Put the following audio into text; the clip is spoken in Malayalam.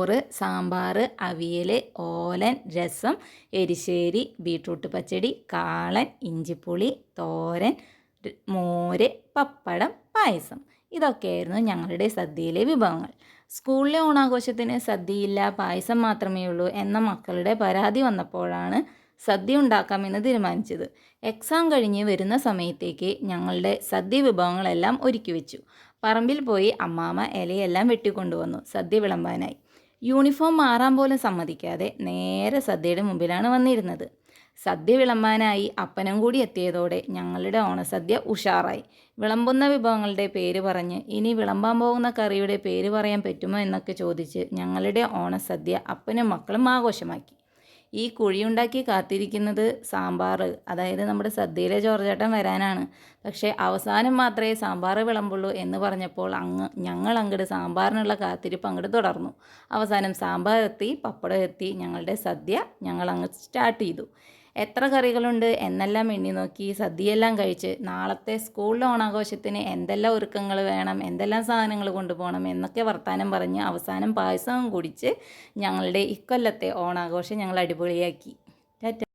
ചോറ്, സാമ്പാർ, അവിയൽ, ഓലൻ, രസം, എരിശ്ശേരി, ബീട്രൂട്ട് പച്ചടി, കാളൻ, ഇഞ്ചിപ്പുളി, തോരൻ, മോര്, പപ്പടം, പായസം. ഇതൊക്കെയായിരുന്നു ഞങ്ങളുടെ സദ്യയിലെ വിഭവങ്ങൾ. സ്കൂളിലെ ഓണാഘോഷത്തിന് സദ്യയില്ല, പായസം മാത്രമേ ഉള്ളൂ എന്ന മക്കളുടെ പരാതി വന്നപ്പോഴാണ് സദ്യ ഉണ്ടാക്കാമെന്ന് തീരുമാനിച്ചത്. എക്സാം കഴിഞ്ഞ് വരുന്ന സമയത്തേക്ക് ഞങ്ങളുടെ സദ്യ വിഭവങ്ങളെല്ലാം ഒരുക്കി വെച്ചു. പറമ്പിൽ പോയി അമ്മാമ്മ ഇലയെല്ലാം വെട്ടിക്കൊണ്ടുവന്നു സദ്യ വിളമ്പാനായി. യൂണിഫോം മാറാൻ പോലും സമ്മതിക്കാതെ നേരെ സദ്യയുടെ മുമ്പിലാണ് വന്നിരുന്നത്. സദ്യ വിളമ്പാനായി അപ്പനും കൂടി എത്തിയതോടെ ഞങ്ങളുടെ ഓണസദ്യ ഉഷാറായി. വിളമ്പുന്ന വിഭവങ്ങളുടെ പേര് പറഞ്ഞ് ഇനി വിളമ്പാൻ പോകുന്ന കറിയുടെ പേര് പറയാൻ പറ്റുമോ എന്നൊക്കെ ചോദിച്ച് ഞങ്ങളുടെ ഓണസദ്യ അപ്പനും മക്കളും ആഘോഷമാക്കി. ഈ കുഴിയുണ്ടാക്കി കാത്തിരിക്കുന്നത് സാമ്പാർ, അതായത് നമ്മുടെ സദ്യയിലെ ജോർജേട്ടൻ വരാനാണ്. പക്ഷേ അവസാനം മാത്രമേ സാമ്പാർ വിളമ്പുള്ളൂ എന്ന് പറഞ്ഞപ്പോൾ ഞങ്ങൾ അങ്ങോട്ട് സാമ്പാറിനുള്ള കാത്തിരിപ്പ് അങ്ങോട്ട് തുടർന്നു. അവസാനം സാമ്പാർ എത്തി, പപ്പടം എത്തി, ഞങ്ങളുടെ സദ്യ ഞങ്ങൾ അങ്ങ് സ്റ്റാർട്ട് ചെയ്തു. എത്ര കറികളുണ്ട് എന്നെല്ലാം എണ്ണി നോക്കി സദ്യയെല്ലാം കഴിച്ച് നാളത്തെ സ്കൂളിലെ ഓണാഘോഷത്തിന് എന്തെല്ലാം ഒരുക്കങ്ങൾ വേണം, എന്തെല്ലാം സാധനങ്ങൾ കൊണ്ടുപോകണം എന്നൊക്കെ വർത്തമാനം പറഞ്ഞ് അവസാനം പായസവും കുടിച്ച് ഞങ്ങളുടെ ഇക്കൊല്ലത്തെ ഓണാഘോഷം ഞങ്ങൾ അടിപൊളിയാക്കി. ടാറ്റ.